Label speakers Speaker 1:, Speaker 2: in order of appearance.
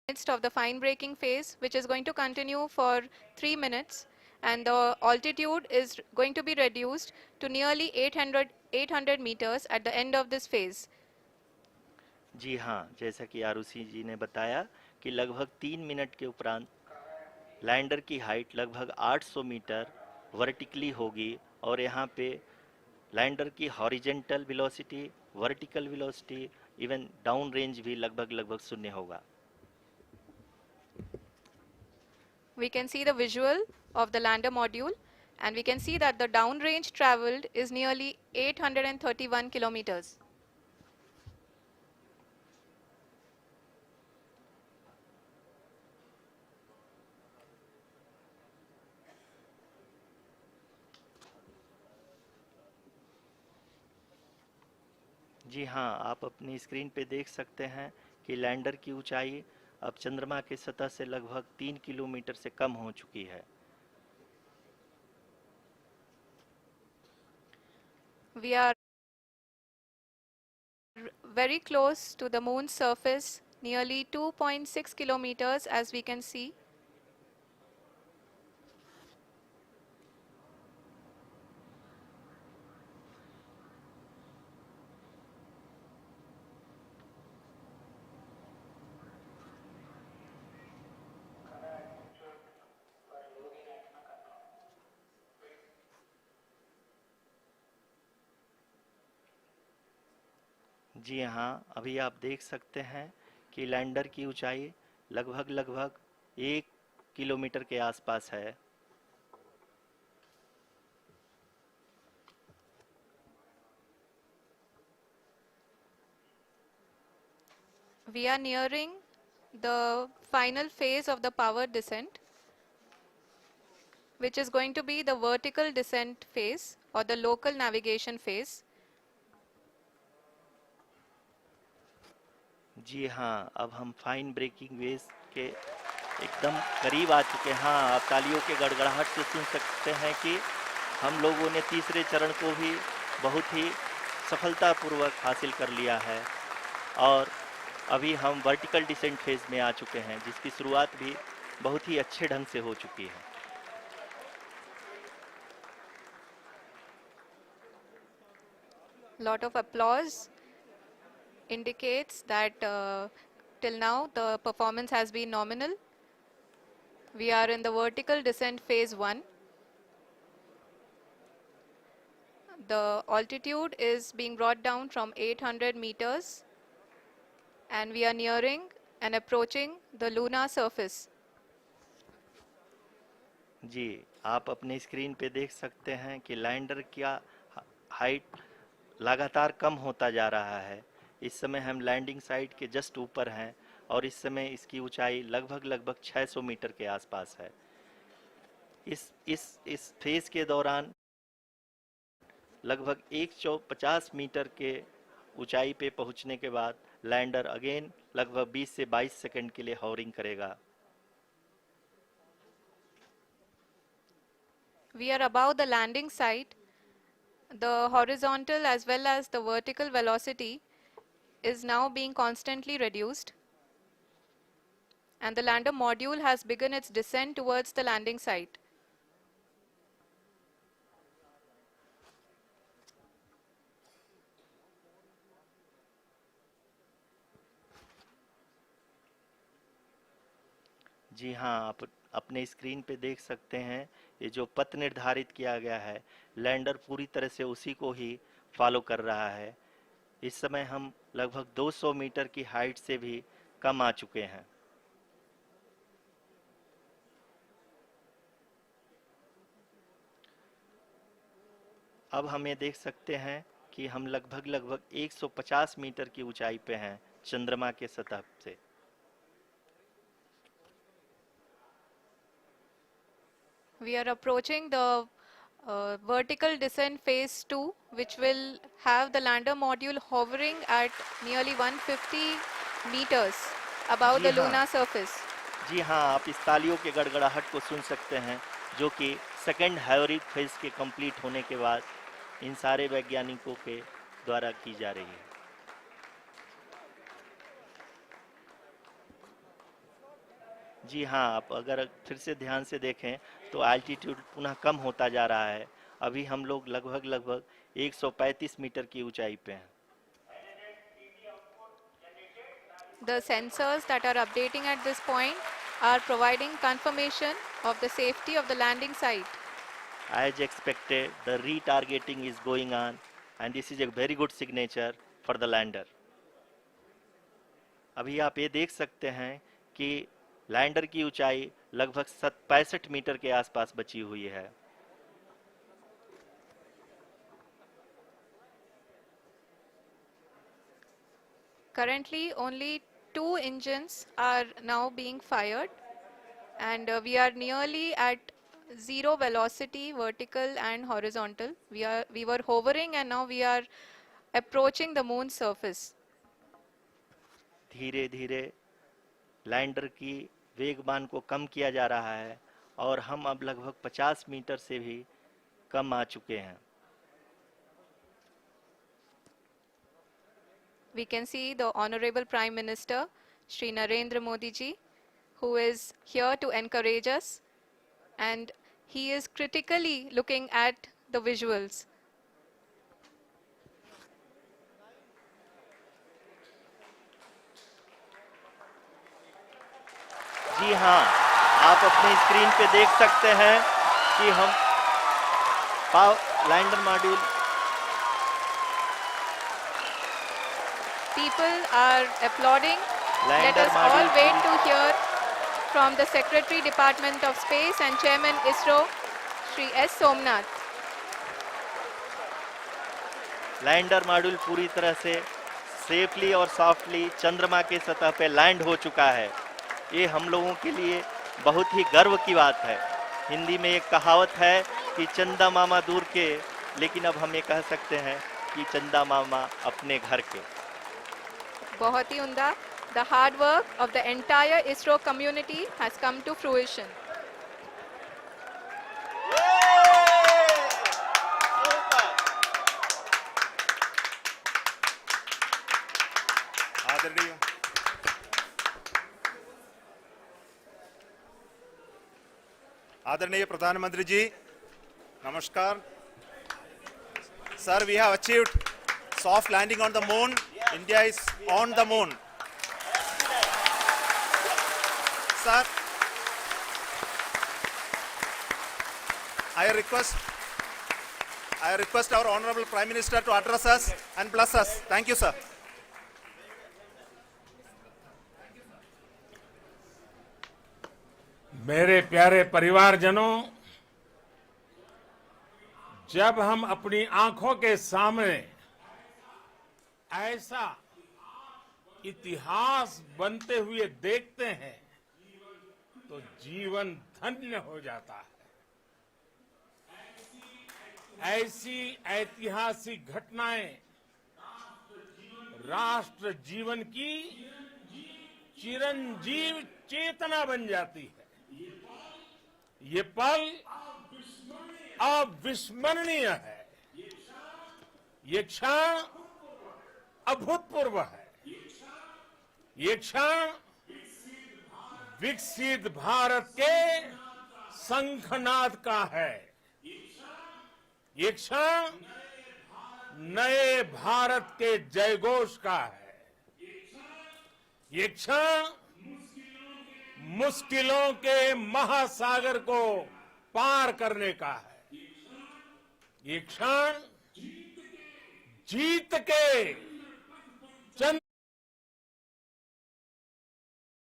Speaker 1: midst of the fine braking phase, which is going to continue for 3 minutes, and the altitude is going to be reduced to nearly 800 meters at the end of this phase.
Speaker 2: जी हाँ, जैसा कि आरुषि जी ने बताया कि लगभग 3 minute के उपरांत lander की हाइट लगभग 800 मीटर वर्टिकली होगी और यहाँ पे लैंडर की horizontal velocity, vertical velocity, even down range भी लगभग लगभग शून्य होगा।
Speaker 1: We can see the visual of the lander module, and we can see that the downrange traveled is nearly 831 kilometers.
Speaker 2: जी हाँ, आप अपनी स्क्रीन पे देख सकते हैं कि लैंडर की ऊंचाई अब चंद्रमा की सतह से लगभग 3 किलोमीटर से कम हो चुकी है।
Speaker 1: We are very close to the moon's surface, nearly 2.6 kilometers as we can see.
Speaker 2: जी हाँ, अभी आप देख सकते हैं कि लैंडर की ऊंचाई लगभग लगभग 1 किलोमीटर के आसपास है।
Speaker 1: We are nearing the final phase of the power descent, which is going to be the vertical descent phase or the local navigation phase.
Speaker 2: जी हाँ, अब हम फाइन ब्रेकिंग वेव के एकदम करीब आ चुके हैं। हाँ, आप तालियों के गड़गड़ाहट से सुन सकते हैं कि हम लोगों ने तीसरे चरण को भी बहुत ही सफलतापूर्वक हासिल कर लिया है और अभी हम वर्टिकल डिसेंट फेज में आ चुके हैं, जिसकी शुरुआत भी बहुत ही अच्छे ढंग से हो चुकी है।
Speaker 1: Lot of applause indicates that till now the performance has been nominal. We are in the vertical descent phase 1. The altitude is being brought down from 800 meters, and we are nearing and approaching the lunar surface.
Speaker 2: जी, आप अपनी screen पे देख सकते हैं कि lander का height लगातार कम होता जा रहा है। इस समय हम लैंडिंग साइट के जस्ट ऊपर हैं और इस समय इसकी ऊंचाई लगभग लगभग 600 मीटर के आसपास है। इस फेज के दौरान लगभग 150 मीटर के ऊंचाई पे पहुंचने के बाद लैंडर अगेन लगभग 20 से 22 सेकंड के लिए हॉवरिंग करेगा।
Speaker 1: We are above the landing site. The horizontal as well as the vertical velocity is now being constantly reduced, and the lander module has begun its descent towards the landing site.
Speaker 2: जी हाँ, आप अपने screen पे देख सकते हैं ये जो पथ निर्धारित किया गया है, लैंडर पूरी तरह से उसी को ही फॉलो कर रहा है। इस समय हम लगभग 200 मीटर की हाइट से भी कम आ चुके हैं। अब हम ये देख सकते हैं कि हम लगभग लगभग 150 मीटर की ऊंचाई पे हैं चंद्रमा के सतह से।
Speaker 1: We are approaching the vertical descent phase 2, which will have the lander module hovering at nearly 150 meters above
Speaker 2: ji
Speaker 1: the
Speaker 2: हाँ,
Speaker 1: lunar surface.
Speaker 2: जी हाँ, आप इस तालियों के गड़गड़ाहट को सुन सकते हैं, जो कि सेकंड हाइवरिक फेज के कंप्लीट होने के बाद इन सारे वैज्ञानिकों के द्वारा की जा रही है। जी हाँ, आप अगर फिर से ध्यान से देखें तो एल्टीट्यूड पुनः कम होता जा रहा है। अभी हम लोग लगभग 135 मीटर की ऊंचाई पे हैं।
Speaker 1: The sensors that are updating at this point are providing confirmation of the safety of the landing site.
Speaker 2: As expected, the retargeting is going on, and this is a very good signature for the lander. अभी आप ये देख सकते हैं कि lander की ऊंचाई लगभग 65 मीटर के आसपास बची हुई है।
Speaker 1: Currently, only 2 engines are now being fired, and we are nearly at zero velocity, vertical and horizontal. We were hovering, and now we are approaching the moon's surface.
Speaker 2: धीरे धीरे लैंडर की वेगमान को कम किया जा रहा है और हम अब लगभग 50 मीटर से भी कम आ चुके हैं।
Speaker 1: We can see the Honorable Prime Minister, Shri Narendra Modi ji, who is here to encourage us, and he is critically looking at the visuals.
Speaker 2: जी हाँ, आप अपनी स्क्रीन पे देख सकते हैं कि हम lander module
Speaker 1: People are applauding. Let
Speaker 2: lander
Speaker 1: us all
Speaker 2: module
Speaker 1: wait to hear from the Secretary Department of Space and Chairman ISRO, Shri S. Somnath.
Speaker 2: Lander module पूरी तरह से सेफली और सॉफ्टली चंद्रमा के सतह पे लैंड हो चुका है। ये हम लोगों के लिए बहुत ही गर्व की बात है। हिंदी में एक कहावत है कि चंदा मामा दूर के, लेकिन अब हम ये कह सकते हैं कि चंदा मामा अपने घर के।
Speaker 1: बहुत ही उम्दा. The hard work of the entire ISRO community has come to fruition.
Speaker 3: आदरणीय आदरणीय प्रधानमंत्री जी, नमस्कार. Sir, we have achieved soft landing on the moon. India is on the moon. Sir, I request our Honorable Prime Minister to address us and bless us. Thank you, sir.
Speaker 4: मेरे प्यारे परिवारजनों, जब हम अपनी आंखों के सामने ऐसा इतिहास बनते हुए देखते हैं तो जीवन धन्य हो जाता है। ऐसी ऐतिहासिक घटनाएं राष्ट्र जीवन की चिरंजीव चेतना बन जाती है। ये पल अविस्मरणीय है। ये क्षण अभूतपूर्व है। ये क्षण विकसित भारत के शंखनाद का है। ये क्षण नए भारत के जयघोष का है। ये क्षण मुश्किलों के महासागर को पार करने का है। ये क्षण जीत के